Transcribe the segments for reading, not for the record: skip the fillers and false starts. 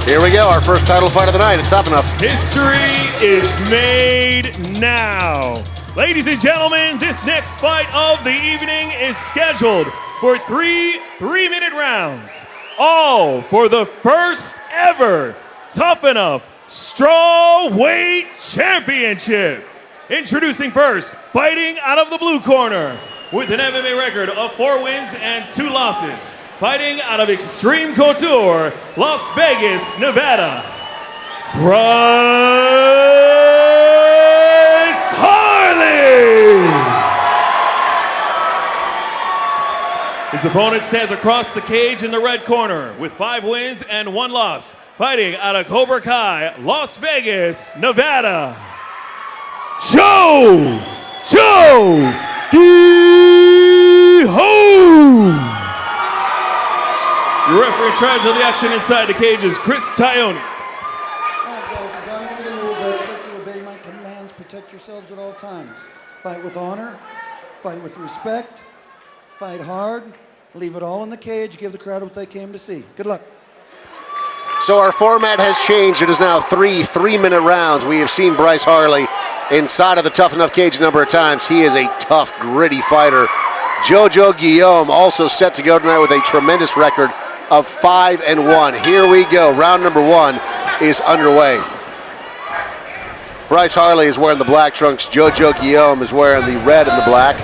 Here we go, our first title fight of the night at Tuff-N-Uff. History is made now. Ladies and gentlemen, this next fight of the evening is scheduled for three-minute rounds. All for the first ever Tuff-N-Uff Strawweight Championship. Introducing first, fighting out of the blue corner with an MMA record of 4 wins and 2 losses. Fighting out of Extreme Couture, Las Vegas, Nevada, Bryce Harley! His opponent stands across the cage in the red corner with 5 wins and 1 loss. Fighting out of Cobra Kai, Las Vegas, Nevada, Jojo Guillaume! Your referee in charge of the action inside the cage is Chris Tyone. All right, guys, we're done with the rules. I expect you to obey my commands. Protect yourselves at all times. Fight with honor. Fight with respect. Fight hard. Leave it all in the cage. Give the crowd what they came to see. Good luck. So our format has changed. It is now 3 3-minute rounds. We have seen Bryce Harley inside of the Tuff-N-Uff cage a number of times. He is a tough, gritty fighter. Jojo Guillaume also set to go tonight with a tremendous record of 5-1. Here we go. Round number 1 is underway. Bryce Harley is wearing the black trunks. Jojo Guillaume is wearing the red and the black.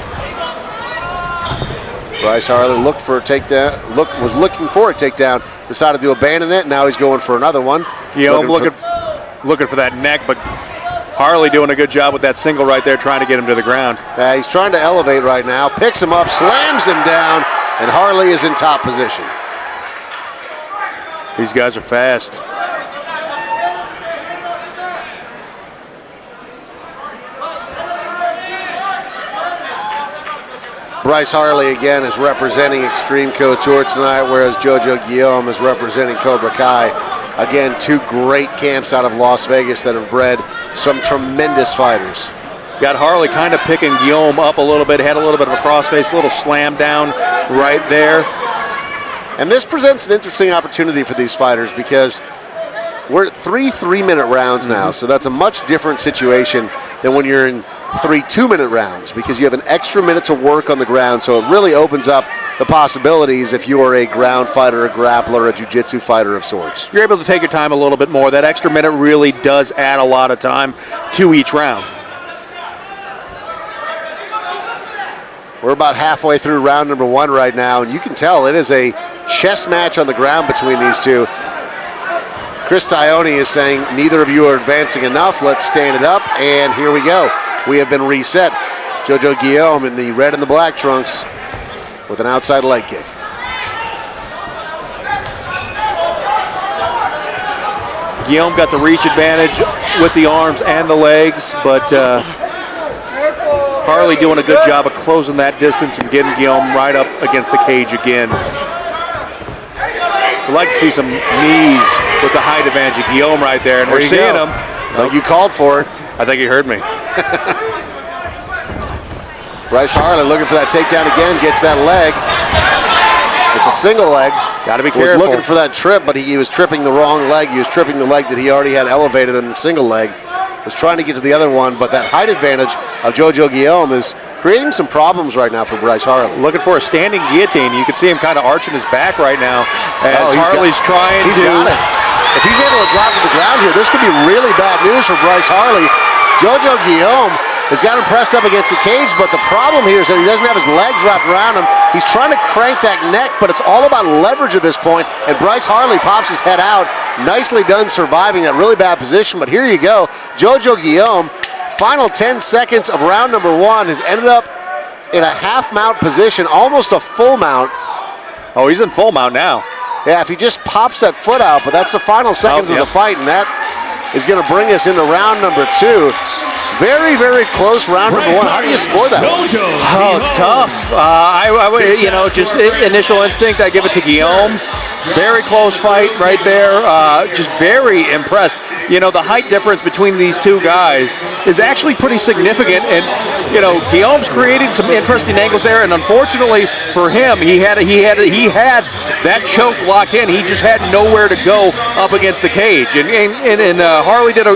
Bryce Harley looked for a takedown. Was looking for a takedown. Decided to abandon it. Now he's going for another one. Guillaume looking for that neck, but Harley doing a good job with that single right there, trying to get him to the ground. He's trying to elevate right now. Picks him up, slams him down, and Harley is in top position. These guys are fast. Bryce Harley again is representing Extreme Couture tonight, whereas Jojo Guillaume is representing Cobra Kai. Again, 2 great camps out of Las Vegas that have bred some tremendous fighters. Got Harley kind of picking Guillaume up a little bit, had a little bit of a crossface, a little slam down right there. And this presents an interesting opportunity for these fighters because we're at 3 3-minute rounds now, so that's a much different situation than when you're in 3 2-minute rounds because you have an extra minute to work on the ground, so it really opens up the possibilities if you are a ground fighter, a grappler, a jiu-jitsu fighter of sorts. You're able to take your time a little bit more. That extra minute really does add a lot of time to each round. We're about halfway through round number 1 right now, and you can tell it is a chess match on the ground between these two. Chris Tyone is saying, neither of you are advancing enough. Let's stand it up, and here we go. We have been reset. Jojo Guillaume in the red and the black trunks with an outside leg kick. Guillaume got the reach advantage with the arms and the legs, but Harley doing a good job of closing that distance and getting Guillaume right up against the cage again. We'd like to see some knees with the height advantage of Guillaume right there, and we're seeing them. It's like you called for it. I think you heard me. Bryce Harley looking for that takedown again, gets that leg. It's a single leg. Got to be He was careful. looking for that trip, but he was tripping the wrong leg. He was tripping the leg that he already had elevated in the single leg. Was trying to get to the other one, but that height advantage of Jojo Guillaume is creating some problems right now for Bryce Harley. Looking for a standing guillotine. You can see him kind of arching his back right now as Harley's trying to. He's got it. If he's able to drop to the ground here, this could be really bad news for Bryce Harley. Jojo Guillaume has got him pressed up against the cage, but the problem here is that he doesn't have his legs wrapped around him. He's trying to crank that neck, but it's all about leverage at this point, and Bryce Harley pops his head out. Nicely done surviving that really bad position, but here you go. Jojo Guillaume, final 10 seconds of round number 1, has ended up in a half mount position, almost a full mount. Oh, he's in full mount now. Yeah, if he just pops that foot out, but that's the final seconds of the fight, and that is going to bring us into round number 2. Very, very close round number 1. How do you score that? Oh, it's tough. I would, just initial instinct, I give it to Guillaume. Very close fight right there. Just very impressed. the height difference between these two guys is actually pretty significant. And, Guillaume's created some interesting angles there. And unfortunately for him, he had that choke locked in. He just had nowhere to go up against the cage. And Harley did a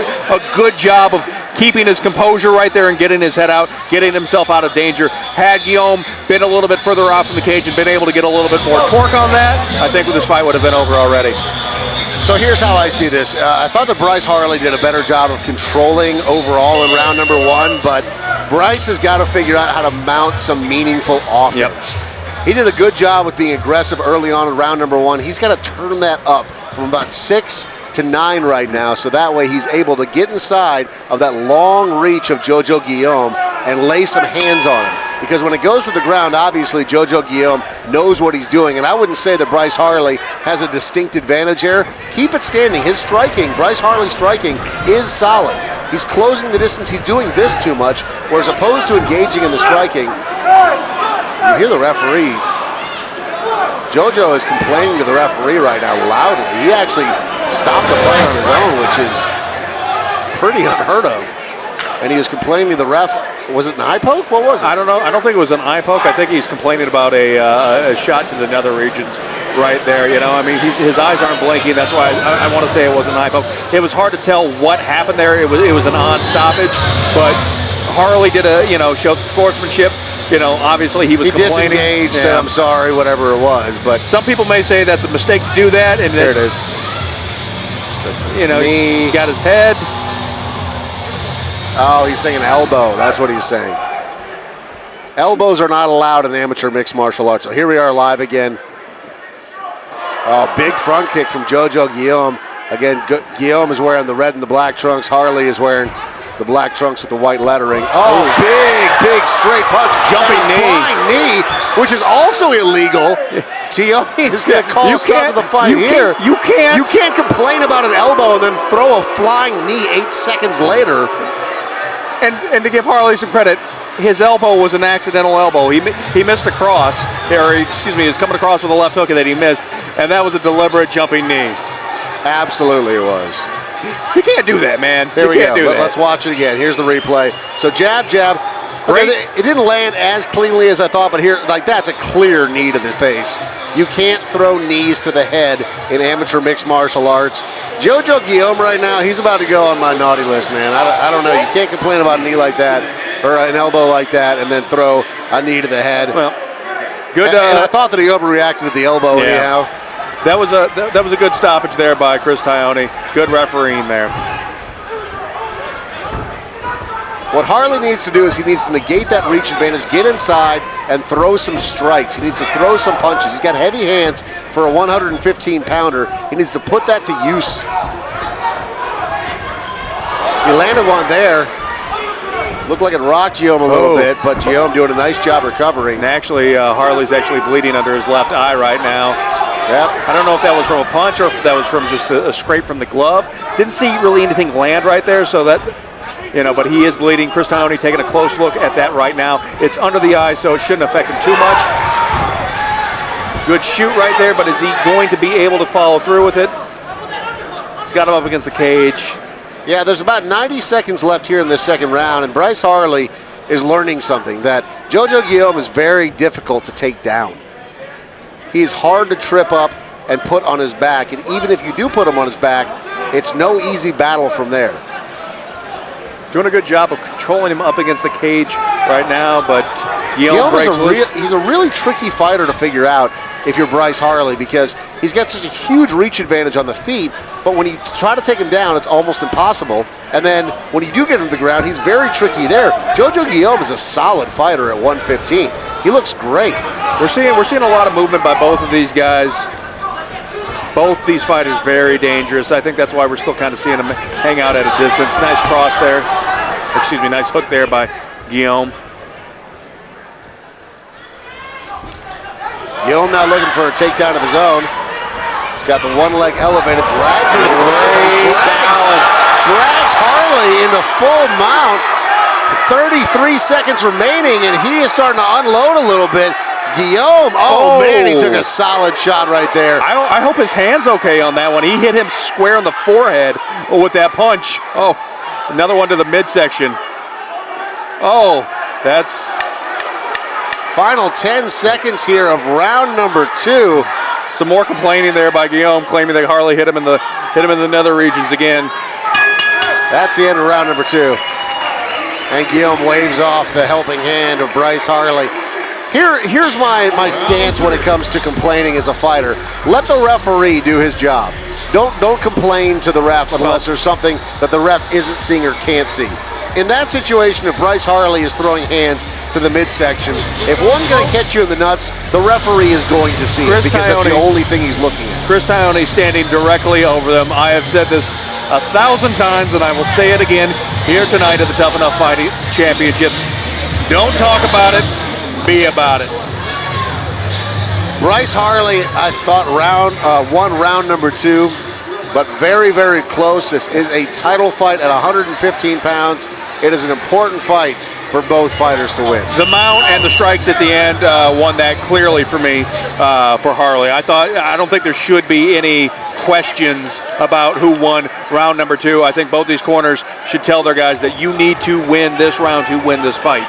good job of keeping his composure right there and getting his head out, getting himself out of danger. Had Guillaume been a little bit further off from the cage and been able to get a little bit more torque on that, I think this fight would have been over already. So here's how I see this. I thought that Bryce Harley did a better job of controlling overall in round number 1, but Bryce has got to figure out how to mount some meaningful offense. He did a good job with being aggressive early on in round number 1. He's got to turn that up from about 6 to 9 right now, so that way he's able to get inside of that long reach of Jojo Guillaume and lay some hands on him. Because when it goes to the ground, obviously Jojo Guillaume knows what he's doing, and I wouldn't say that Bryce Harley has a distinct advantage here. Keep it standing. His striking, Bryce Harley's striking, is solid. He's closing the distance. He's doing this too much, whereas opposed to engaging in the striking, you hear the referee. Jojo is complaining to the referee right now loudly. He actually stopped the fight on his own, which is pretty unheard of. And he was complaining to the ref. Was it an eye poke? What was it? I don't know. I don't think it was an eye poke. I think he's complaining about a shot to the nether regions right there. I mean, his eyes aren't blinking. That's why I want to say it was an eye poke. It was hard to tell what happened there. It was an odd stoppage, but Harley did showed sportsmanship. Obviously he was complaining. Disengaged, said I'm sorry, whatever it was. But some people may say that's a mistake to do that. And there it is. He got his head. Oh, he's saying elbow. That's what he's saying. Elbows are not allowed in amateur mixed martial arts. So here we are live again. Oh, big front kick from Jojo Guillaume. Again, Guillaume is wearing the red and the black trunks. Harley is wearing the black trunks with the white lettering. Oh, big straight punch. Jumping knee. Flying knee, which is also illegal. Tione is going to call a stop to the fight here. You can't complain about an elbow and then throw a flying knee 8 seconds later. And to give Harley some credit, his elbow was an accidental elbow. He missed a cross, or excuse me, he was coming across with a left hook that he missed, and that was a deliberate jumping knee. Absolutely it was. You can't do that, man. Here we go. Let's watch it again. Here's the replay. So jab. Okay, it didn't land as cleanly as I thought, but here, that's a clear knee to the face. You can't throw knees to the head in amateur mixed martial arts. Jojo Guillaume right now, he's about to go on my naughty list, man. I don't know. You can't complain about a knee like that or an elbow like that and then throw a knee to the head. Well, good. And I thought that he overreacted with the elbow anyhow. That was a good stoppage there by Chris Tione. Good refereeing there. What Harley needs to do is he needs to negate that reach advantage, get inside, and throw some strikes. He needs to throw some punches. He's got heavy hands for a 115-pounder. He needs to put that to use. He landed one there. Looked like it rocked Guillaume a little bit, but Guillaume doing a nice job recovering. And actually, Harley's actually bleeding under his left eye right now. Yep. I don't know if that was from a punch or if that was from just a scrape from the glove. Didn't see really anything land right there, so that... but he is bleeding. Chris Tione taking a close look at that right now. It's under the eye, so it shouldn't affect him too much. Good shoot right there, but is he going to be able to follow through with it? He's got him up against the cage. Yeah, there's about 90 seconds left here in this second round, and Bryce Harley is learning something, that Jojo Guillaume is very difficult to take down. He's hard to trip up and put on his back, and even if you do put him on his back, it's no easy battle from there. Doing a good job of controlling him up against the cage right now, but Guillaume breaks loose. He's a really tricky fighter to figure out if you're Bryce Harley, because he's got such a huge reach advantage on the feet, but when you try to take him down, it's almost impossible. And then when you do get him to the ground, he's very tricky there. Jojo Guillaume is a solid fighter at 115. He looks great. We're seeing a lot of movement by both of these guys. Both these fighters very dangerous. I think that's why we're still kind of seeing them hang out at a distance. Nice cross there. Excuse me, nice hook there by Guillaume. Guillaume now looking for a takedown of his own. He's got the one leg elevated, drags him to the ground. Drags Harley into full mount. 33 seconds remaining, and he is starting to unload a little bit. Guillaume, oh man, he took a solid shot right there. I hope his hand's okay on that one. He hit him square on the forehead with that punch. Oh, another one to the midsection. Oh, that's... Final 10 seconds here of round number 2. Some more complaining there by Guillaume, claiming that Harley hit him in the nether regions again. That's the end of round number 2. And Guillaume waves off the helping hand of Bryce Harley. Here's my stance when it comes to complaining as a fighter. Let the referee do his job. Don't complain to the ref unless there's something that the ref isn't seeing or can't see. In that situation, if Bryce Harley is throwing hands to the midsection, if one's going to catch you in the nuts, the referee is going to see it because that's the only thing he's looking at. Chris Tione standing directly over them. I have said this 1,000 times, and I will say it again here tonight at the Tuff-N-Uff Fighting Championships. Don't talk about it, be about it. Bryce Harley, I thought won round number 2, but very, very close. This is a title fight at 115 pounds. It is an important fight for both fighters to win. The mount and the strikes at the end won that clearly for me, for Harley. I don't think there should be any questions about who won round number 2. I think both these corners should tell their guys that you need to win this round to win this fight.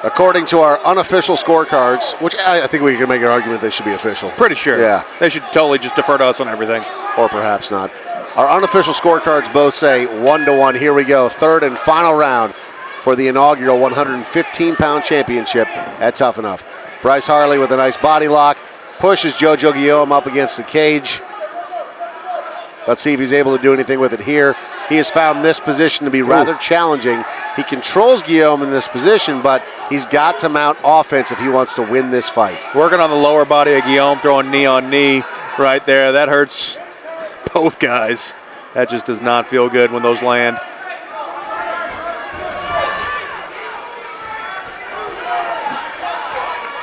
According to our unofficial scorecards, which I think we can make an argument they should be official. Pretty sure. Yeah. They should totally just defer to us on everything. Or perhaps not. Our unofficial scorecards both say 1-1. Here we go. Third and final round for the inaugural 115-pound championship at Tuff-N-Uff. Bryce Harley with a nice body lock. Pushes Jojo Guillaume up against the cage. Let's see if he's able to do anything with it here. He has found this position to be rather challenging. He controls Guillaume in this position, but he's got to mount offense if he wants to win this fight. Working on the lower body of Guillaume, throwing knee on knee right there. That hurts both guys. That just does not feel good when those land.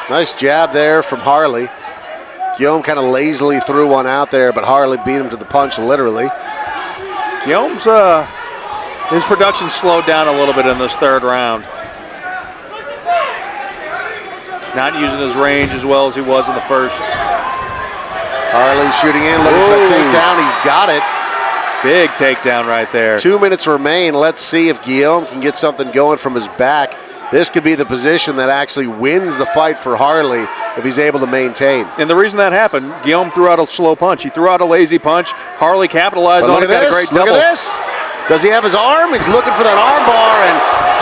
Nice jab there from Harley. Guillaume kind of lazily threw one out there, but Harley beat him to the punch literally. Guillaume's, his production slowed down a little bit in this third round. Not using his range as well as he was in the first. Harley shooting in, looking for the takedown. He's got it. Big takedown right there. 2 minutes remain. Let's see if Guillaume can get something going from his back. This could be the position that actually wins the fight for Harley if he's able to maintain. And the reason that happened, Guillaume threw out a slow punch. He threw out a lazy punch. Harley capitalized on it. Look at this. Does he have his arm? He's looking for that arm bar, and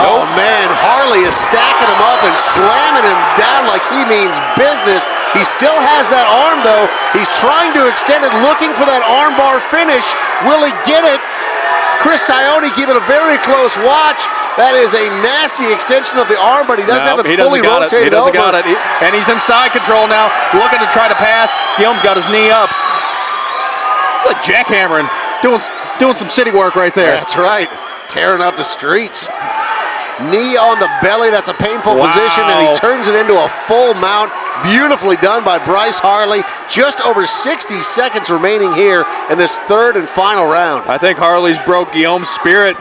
oh man, Harley is stacking him up and slamming him down like he means business. He still has that arm though. He's trying to extend it, looking for that arm bar finish. Will he get it? Chris Tione keeping a very close watch. That is a nasty extension of the arm, but he doesn't have it fully rotated over. He doesn't got it. And he's in side control now, looking to try to pass. Guillaume's got his knee up. It's like jackhammering, doing some city work right there. That's right. Tearing up the streets. Knee on the belly. That's a painful position, and he turns it into a full mount. Beautifully done by Bryce Harley. Just over 60 seconds remaining here in this third and final round. I think Harley's broke Guillaume's spirit.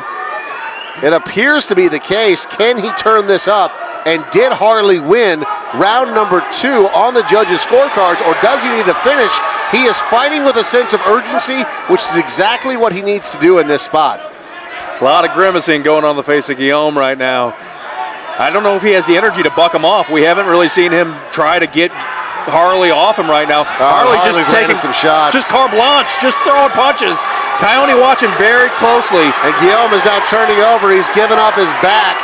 It appears to be the case. Can he turn this up? And did Harley win round number 2 on the judges' scorecards, or does he need to finish? He is fighting with a sense of urgency, which is exactly what he needs to do in this spot. A lot of grimacing going on the face of Guillaume right now. I don't know if he has the energy to buck him off. We haven't really seen him try to get Harley off him right now. Harley's just taking some shots. Just carte blanche, just throwing punches. Tione watching very closely. And Guillaume is now turning over. He's given up his back.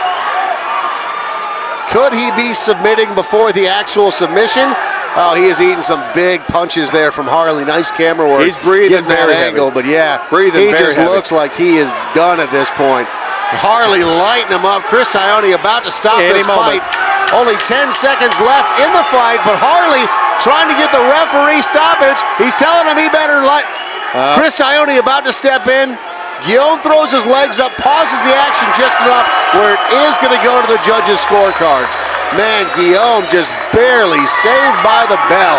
Could he be submitting before the actual submission? Oh, he is eating some big punches there from Harley. Nice camera work. He's breathing getting that angle, but yeah, he just looks like he is done at this point. Harley lighting him up. Chris Tione about to stop this fight. Only 10 seconds left in the fight, but Harley trying to get the referee stoppage. He's telling him he better Chris Tione about to step in. Guillaume throws his legs up, pauses the action just enough where it is going to go to the judges' scorecards. Man, Guillaume just barely saved by the bell.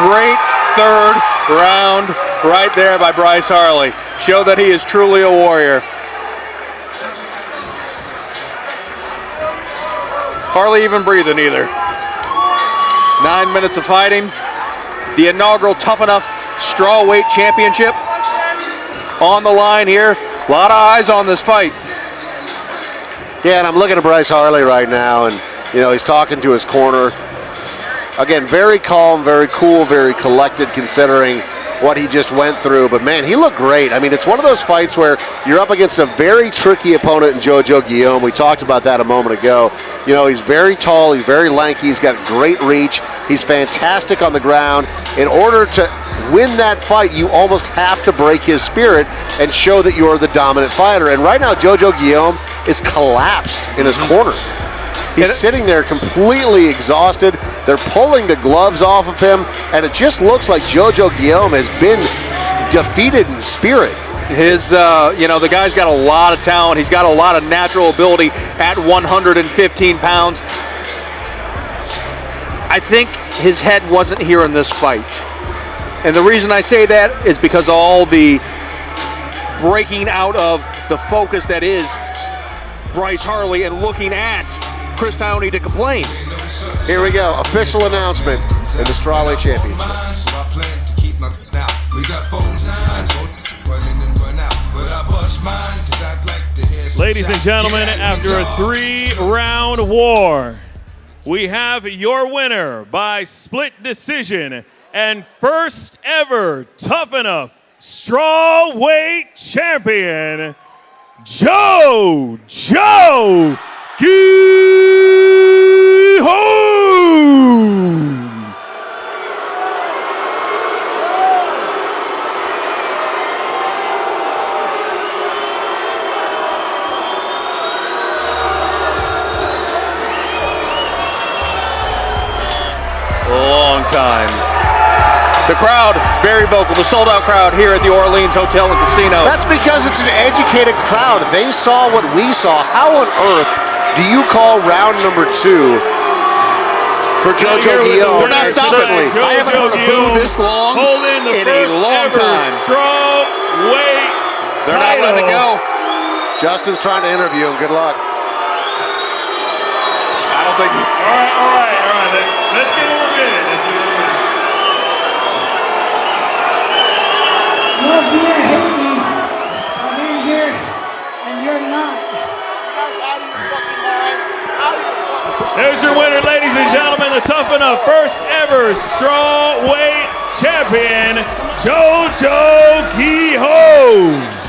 Great third round right there by Bryce Harley. Show that he is truly a warrior. hardly even breathing either. 9 minutes of fighting. The inaugural Tuff-N-Uff Strawweight Championship on the line here. A lot of eyes on this fight. Yeah, and I'm looking at Bryce Harley right now, and he's talking to his corner. Again, very calm, very cool, very collected considering what he just went through. But man, he looked great. I mean, it's one of those fights where you're up against a very tricky opponent in Jojo Guillaume. We talked about that a moment ago. He's very tall, he's very lanky, he's got great reach, he's fantastic on the ground. In order to win that fight, you almost have to break his spirit and show that you're the dominant fighter. And right now, Jojo Guillaume is collapsed in his corner. He's sitting there completely exhausted. They're pulling the gloves off of him, and it just looks like Jojo Guillaume has been defeated in spirit. The guy's got a lot of talent. He's got a lot of natural ability at 115 pounds. I think his head wasn't here in this fight. And the reason I say that is because of all the breaking out of the focus that is Bryce Harley and looking at Chris Downey to complain. Here we go, official announcement in the Strawweight Championship. Ladies and gentlemen, after a 3-round war, we have your winner by split decision and first ever Tuff-N-Uff Strawweight Champion, Jojo Guillaume. Long time. The crowd, very vocal. The sold-out crowd here at the Orleans Hotel and Casino. That's because it's an educated crowd. They saw what we saw. How on earth do you call round number 2 for Jojo Guillaume? We're not stopping. I haven't heard a boo this long in a long time. Strawweight. They're not letting it go. Justin's trying to interview him. Good luck. I don't think. All right. Let's give him a minute. Love me or hate me, I'm in here and you're not. There's your winner, ladies and gentlemen, the Tuff-N-Uff first ever Strawweight Champion, Jojo Guillaume.